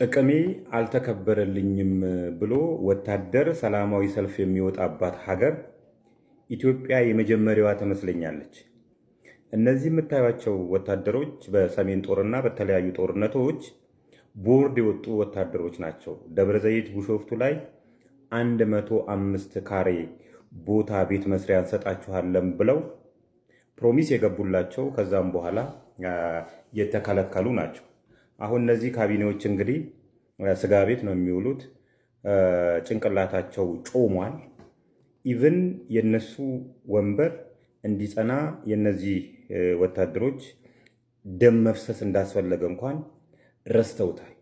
ጥቅሜ አልተከበረልኝም ብሎ ወታደር ሰላማዊ ሰልፍ የሚወጣባት ሀገር ኢትዮጵያ የመጀመሪያዋ ትመስለኛለች። እነዚህ የምታዩቸው ወታደሮች በሰሜን ጦርና በተለያዩ ጦርነቶች ቦርድ የወጡ ወታደሮች ናቸው። ደብረ ዘይት ቢሾፍቱ ላይ 105 ካሬ ቦታ ቤት መስሪያ እንሰጣችኋለን ብለው ፕሮሚስ የገቡላቸው ከዛም በኋላ የተከለከሉ ናቸው። አሁን እነዚህ ካቢኔዎች እንግዲህ ስጋ ቤት ነው የሚውሉት። ጭንቅላታቸው ጮሟል። ኢቭን የነሱ ወንበር እንዲጸና የነዚህ ወታደሮች ደም መፍሰስ እንዳስፈለገ እንኳን ረስተውታል።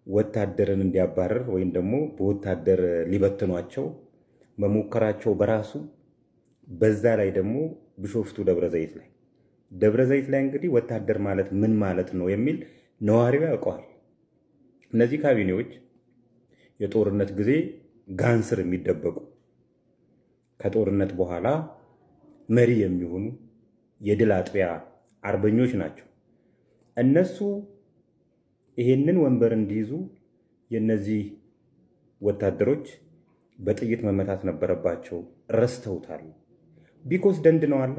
ወታደርን እንዲያባረር ወይም ደግሞ በወታደር ሊበትኗቸው መሞከራቸው በራሱ በዛ ላይ ደግሞ ቢሾፍቱ ደብረ ዘይት ላይ እንግዲህ ወታደር ማለት ምን ማለት ነው የሚል ነዋሪው ያውቀዋል። እነዚህ ካቢኔዎች የጦርነት ጊዜ ጋንስር የሚደበቁ ከጦርነት በኋላ መሪ የሚሆኑ የድል አጥቢያ አርበኞች ናቸው። እነሱ ይሄንን ወንበር እንዲይዙ የነዚህ ወታደሮች በጥይት መመታት ነበረባቸው። ረስተውታል። ቢኮስ ደንድነዋል።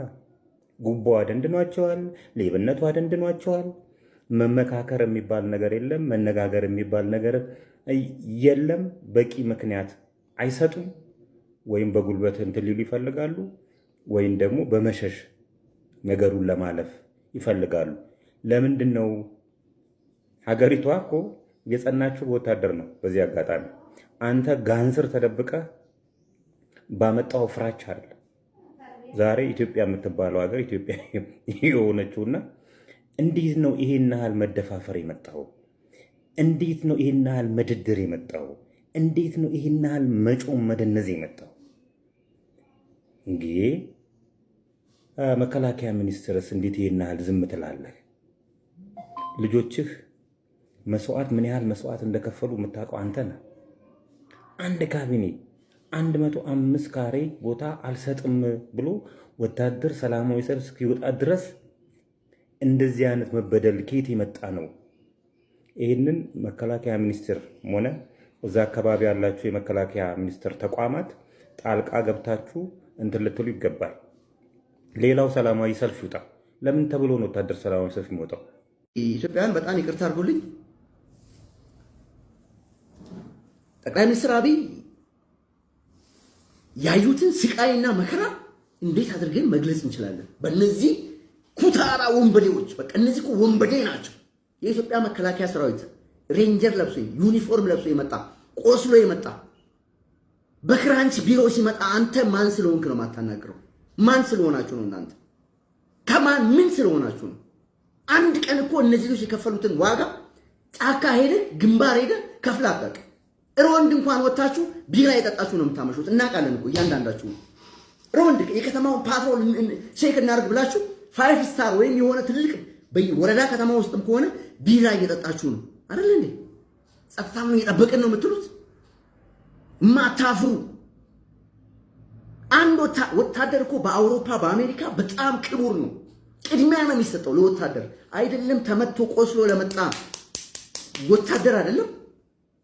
ጉቦዋ ደንድኗቸዋል። ሌብነቷ ደንድኗቸዋል። መመካከር የሚባል ነገር የለም። መነጋገር የሚባል ነገር የለም። በቂ ምክንያት አይሰጡም። ወይም በጉልበት እንትን ሊሉ ይፈልጋሉ፣ ወይም ደግሞ በመሸሽ ነገሩን ለማለፍ ይፈልጋሉ። ለምንድን ነው? ሀገሪቷ እኮ የጸናችው ወታደር ነው። በዚህ አጋጣሚ አንተ ጋንስር ተደብቀ ባመጣው ፍራቻ አይደለም ዛሬ ኢትዮጵያ የምትባለው ሀገር ኢትዮጵያ የሆነችውና እንዴት ነው ይሄን ያህል መደፋፈር የመጣው? እንዴት ነው ይሄን ያህል መድድር የመጣው? እንዴት ነው ይሄን ያህል መጮም መደነዝ የመጣው? እንግዲህ መከላከያ ሚኒስትርስ እንዴት ይሄን ያህል ዝም ትላለህ? ልጆችህ ምን ያህል መስዋዕት እንደከፈሉ የምታውቀው አንተ ነህ። አንድ ካቢኔ 105 ካሬ ቦታ አልሰጥም ብሎ ወታደር ሰላማዊ ሰልፍ እስኪወጣ ድረስ እንደዚህ አይነት መበደል ከየት የመጣ ነው? ይህንን መከላከያ ሚኒስቴር ሆነ እዛ አካባቢ ያላችሁ የመከላከያ ሚኒስቴር ተቋማት ጣልቃ ገብታችሁ እንትን ልትሉ ይገባል። ሌላው ሰላማዊ ሰልፍ ይውጣ። ለምን ተብሎ ነው ወታደር ሰላማዊ ሰልፍ የሚወጣው? ኢትዮጵያውያን በጣም ይቅርታ አድርጉልኝ። ጠቅላይ ሚኒስትር አብይ ያዩትን ስቃይና መከራ እንዴት አድርገን መግለጽ እንችላለን? በእነዚህ ኩታራ ወንበዴዎች፣ በቃ እነዚህ እኮ ወንበዴ ናቸው። የኢትዮጵያ መከላከያ ሰራዊት ሬንጀር ለብሶ ዩኒፎርም ለብሶ የመጣ ቆስሎ የመጣ በክራንች ቢሮ ሲመጣ አንተ ማን ስለሆንክ ነው የማታናግረው? ማን ስለሆናችሁ ነው እናንተ? ከማን ምን ስለሆናችሁ ነው? አንድ ቀን እኮ እነዚህ ልጆች የከፈሉትን ዋጋ ጫካ ሄደ ግንባር ሄደ ከፍላ አጣቅ ሮንድ እንኳን ወጣችሁ ቢራ የጠጣችሁ ነው የምታመሹት። እናውቃለን እኮ እያንዳንዳችሁ ሮንድ የከተማውን ፓትሮል ቼክ እናርግ ብላችሁ 5 ስታር ወይም የሆነ ትልቅ በወረዳ ከተማ ውስጥም ከሆነ ቢራ እየጠጣችሁ ነው አይደል እንዴ? ጸጥታውን እየጠበቅን ነው የምትሉት? ማታፍሩ። አንድ ወታደር እኮ በአውሮፓ በአሜሪካ በጣም ክቡር ነው። ቅድሚያ ነው የሚሰጠው ለወታደር። አይደለም ተመቶ ቆስሎ ለመጣ ወታደር አይደለም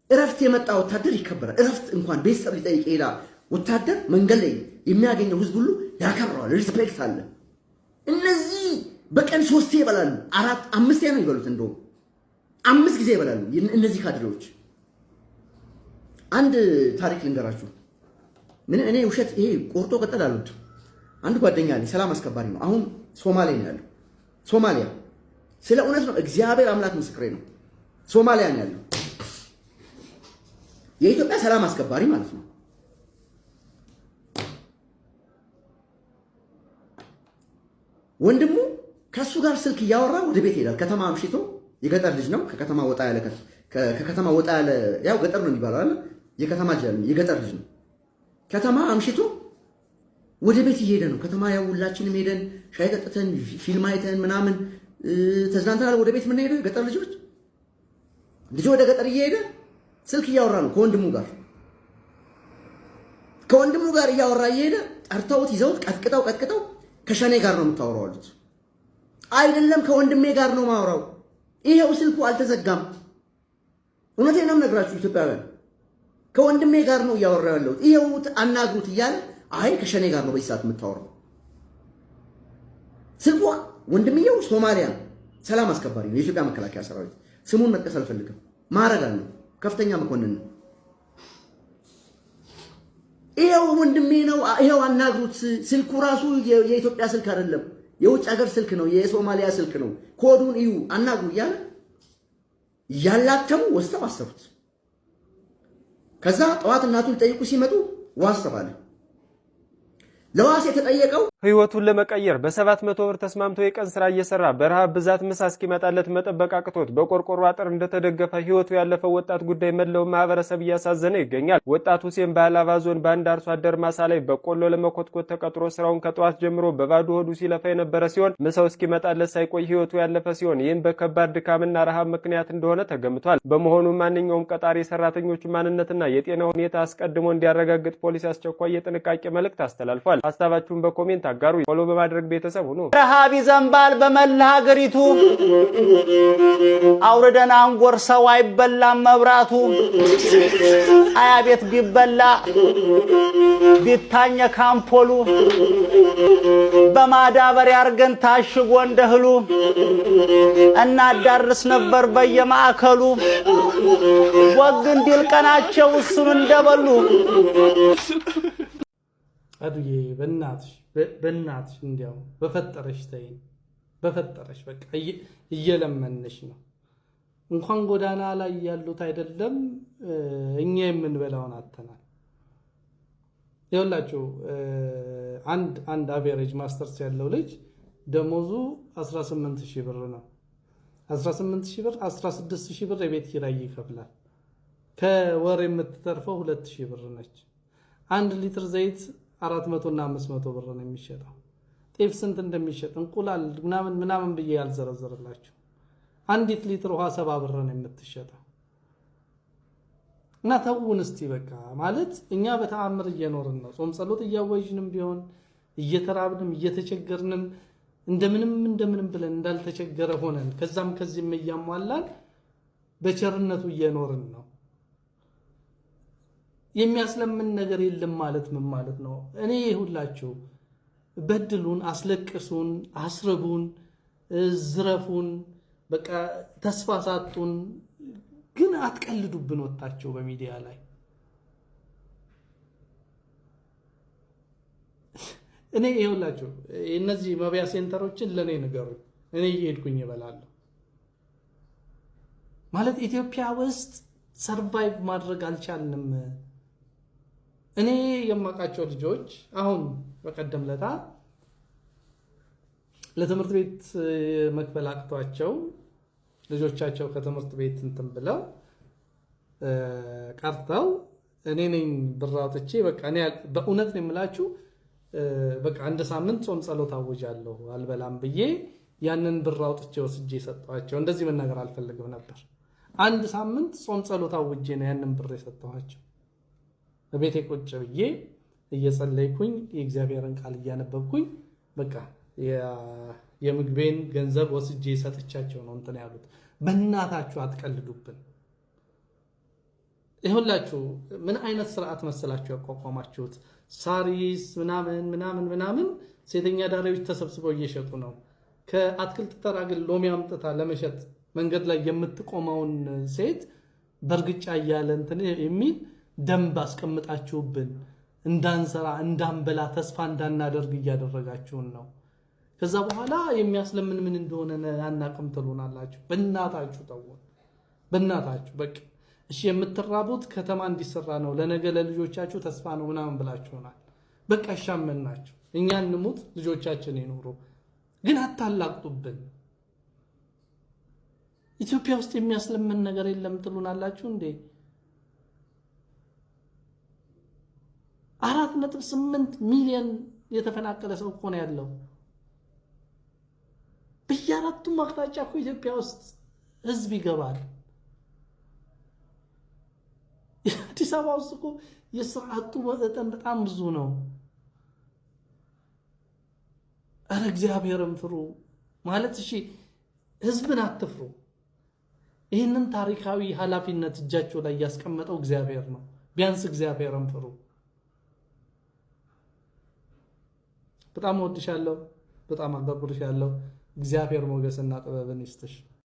እረፍት የመጣ ወታደር ይከበራል። እረፍት እንኳን ቤተሰብ ሊጠይቅ ሄዳ ወታደር መንገድ ላይ የሚያገኘው ህዝብ ሁሉ ያከብረዋል። ሪስፔክት አለ። እነዚህ በቀን 3 ይበላሉ፣ 4 5 ነው ይበሉት። እንደው 5 ጊዜ ይበላሉ እነዚህ ካድሬዎች። አንድ ታሪክ ልንገራችሁ። እኔ ውሸት ይሄ ቆርጦ ቀጠል አሉት። አንድ ጓደኛ አለኝ፣ ሰላም አስከባሪ ነው። አሁን ሶማሊያ ነው ያለው። ሶማሊያ ስለ እውነት ነው፣ እግዚአብሔር አምላክ ምስክሬ ነው። ሶማሊያ ነው ያለው። የኢትዮጵያ ሰላም አስከባሪ ማለት ነው። ወንድሙ ከሱ ጋር ስልክ እያወራ ወደ ቤት ይሄዳል። ከተማ አምሽቶ የገጠር ልጅ ነው። ከከተማ ወጣ ያለ ያው ገጠር ነው የሚባለው አይደል? የከተማ የገጠር ልጅ ነው። ከተማ አምሽቶ ወደ ቤት እየሄደ ነው። ከተማ ያው ሁላችንም ሄደን ሻይ ጠጥተን ፊልም አይተን ምናምን ተዝናንተናል። ወደ ቤት ምን ሄደው ገጠር ልጅ ወደ ገጠር እየሄደ ስልክ እያወራ ነው ከወንድሙ ጋር እያወራ እየሄደ ጠርተውት ይዘውት ቀጥቅጠው ከሸኔ ጋር ነው የምታወራው አሉት። አይደለም ከወንድሜ ጋር ነው ማውራው፣ ይሄው ስልኩ አልተዘጋም። እውነቴን ነው የምነግራችሁ ኢትዮጵያውያን፣ ከወንድሜ ጋር ነው እያወራሁ ያለሁት። ይኸውት አናግሩት እያለ አይ ከሸኔ ጋር ነው በዚህ ሰዓት የምታወራው። ስልኳ ወንድምየው ሶማሊያ ሰላም አስከባሪ ነው፣ የኢትዮጵያ መከላከያ ሰራዊት። ስሙን መጥቀስ አልፈልግም። ማዕረግ አለው፣ ከፍተኛ መኮንን ነው። ይኸው ወንድሜ ነው፣ ይኸው አናግሩት። ስልኩ ራሱ የኢትዮጵያ ስልክ አይደለም፣ የውጭ ሀገር ስልክ ነው፣ የሶማሊያ ስልክ ነው። ኮዱን እዩ አናግሩ እያለ ያላተሙ ወስተው አሰሩት። ከዛ ጠዋት እናቱ ሊጠይቁ ሲመጡ ዋስ ተባለ። ለዋስ የተጠየቀው ህይወቱን ለመቀየር በ700 ብር ተስማምቶ የቀን ስራ እየሰራ በረሃብ ብዛት ምሳ እስኪመጣለት መጠበቅ አቅቶት በቆርቆሮ አጥር እንደተደገፈ ህይወቱ ያለፈው ወጣት ጉዳይ መላው ማህበረሰብ እያሳዘነ ይገኛል። ወጣቱ ሁሴን በአላባ ዞን በአንድ አርሶ አደር ማሳ ላይ በቆሎ ለመኮትኮት ተቀጥሮ ስራውን ከጠዋት ጀምሮ በባዶ ሆዱ ሲለፋ የነበረ ሲሆን ምሳው እስኪመጣለት ሳይቆይ ህይወቱ ያለፈ ሲሆን ይህም በከባድ ድካምና ረሃብ ምክንያት እንደሆነ ተገምቷል። በመሆኑ ማንኛውም ቀጣሪ ሰራተኞቹ ማንነትና የጤና ሁኔታ አስቀድሞ እንዲያረጋግጥ ፖሊስ አስቸኳይ የጥንቃቄ መልእክት አስተላልፏል። ሐሳባችሁን በኮሜንት አጋሩ። ፎሎ በማድረግ ቤተሰብ ሁኑ። ረሃብ ይዘንባል በመላ ሀገሪቱ አውርደን አንጎርሰው አይበላም መብራቱ። አያ ቤት ቢበላ ቢታኘ ካምፖሉ በማዳበሪያ አርገን ታሽጎ እንደህሉ እናዳርስ ነበር በየማዕከሉ። ወግ እንዲል ቀናቸው እሱን እንደበሉ። አዱዬ በእናትሽ እንዲያው በፈጠረሽ ተይኝ፣ በፈጠረሽ በቃ እየለመንሽ ነው። እንኳን ጎዳና ላይ ያሉት አይደለም እኛ የምንበላውን አተናል። ይኸውላችሁ አንድ አቬሬጅ ማስተርስ ያለው ልጅ ደሞዙ 18000 ብር ነው። 18000 ብር 16000 ብር የቤት ኪራይ ይከፍላል። ከወር የምትተርፈው 2000 ብር ነች። 1 ሊትር ዘይት 400 እና 500 ብር ነው የሚሸጠው። ጤፍ ስንት እንደሚሸጥ እንቁላል ምናምን ብዬ ያልዘረዘርላችሁ። 1 ሊትር ውሃ 70 ብር ነው የምትሸጠው። እና ተውን እስቲ በቃ ማለት እኛ በተአምር እየኖርን ነው። ጾም ጸሎት እያወጅንም ቢሆን እየተራብንም እየተቸገርንም እንደምንም ብለን እንዳልተቸገረ ሆነን ከዛም ከዚህም እያሟላን በቸርነቱ እየኖርን ነው። የሚያስለምን ነገር የለም ማለት ምን ማለት ነው? እኔ ሁላችሁ በድሉን፣ አስለቅሱን፣ አስርቡን፣ ዝረፉን፣ በቃ ተስፋ ሳጡን፣ ግን አትቀልዱብን ወጣችሁ በሚዲያ ላይ። እኔ ይኸውላችሁ እነዚህ መብያ ሴንተሮችን ለኔ ንገሩኝ፣ እኔ እየሄድኩኝ እበላለሁ። ማለት ኢትዮጵያ ውስጥ ሰርቫይቭ ማድረግ አልቻልንም። እኔ የማውቃቸው ልጆች አሁን በቀደም ለታ ለትምህርት ቤት መክፈል አቅቷቸው ልጆቻቸው ከትምህርት ቤት እንትን ብለው ቀርተው እኔ ነኝ ብር አውጥቼ በቃ እኔ በእውነት ነው የምላችሁ በቃ አንድ ሳምንት ጾም ጸሎት አውጃለሁ አልበላም ብዬ ያንን ብር አውጥቼ ወስጄ ሰጣቸው። እንደዚህ መናገር አልፈልግም ነበር። አንድ ሳምንት ጾም ጸሎት አውጄ ነው ያንን ብር የሰጠኋቸው። በቤቴ ቁጭ ብዬ እየጸለይኩኝ የእግዚአብሔርን ቃል እያነበብኩኝ በቃ የምግቤን ገንዘብ ወስጄ ሰጥቻቸው ነው እንትን ያሉት። በእናታችሁ አትቀልዱብን። ይሁላችሁ ምን አይነት ስርዓት መሰላችሁ ያቋቋማችሁት? ሳሪስ ምናምን ሴተኛ ዳሪዎች ተሰብስበው እየሸጡ ነው። ከአትክልት ተራ ግን ሎሚ አምጥታ ለመሸጥ መንገድ ላይ የምትቆመውን ሴት በርግጫ እያለ እንትን የሚል ደንብ አስቀምጣችሁብን እንዳንሰራ እንዳንበላ ተስፋ እንዳናደርግ እያደረጋችሁን ነው። ከዛ በኋላ የሚያስለምን ምን እንደሆነ አናቅም ትሉናላችሁ። በእናታችሁ ተውን፣ በእናታችሁ በቃ እሺ። የምትራቡት ከተማ እንዲሰራ ነው፣ ለነገ ለልጆቻችሁ ተስፋ ነው ምናምን ብላችሁናል። በቃ እሻመናችሁ፣ እኛ እንሙት ልጆቻችን ይኖሩ፣ ግን አታላቅጡብን። ኢትዮጵያ ውስጥ የሚያስለምን ነገር የለም ትሉናላችሁ እንዴ? 4.8 ሚሊዮን የተፈናቀለ ሰው እኮ ነው ያለው። በየአራቱም አቅጣጫ እኮ ኢትዮጵያ ውስጥ ህዝብ ይገባል። አዲስ አበባ ውስጥ እኮ የስራ አጡ በጣም ብዙ ነው። ኧረ እግዚአብሔርን ፍሩ ማለት እሺ፣ ህዝብን አትፍሩ። ይህንን ታሪካዊ ኃላፊነት እጃቸው ላይ ያስቀመጠው እግዚአብሔር ነው። ቢያንስ እግዚአብሔርን ፍሩ። በጣም ወድሻለሁ፣ በጣም አከብርሻለሁ። እግዚአብሔር ሞገስና ጥበብን ይስጥሽ።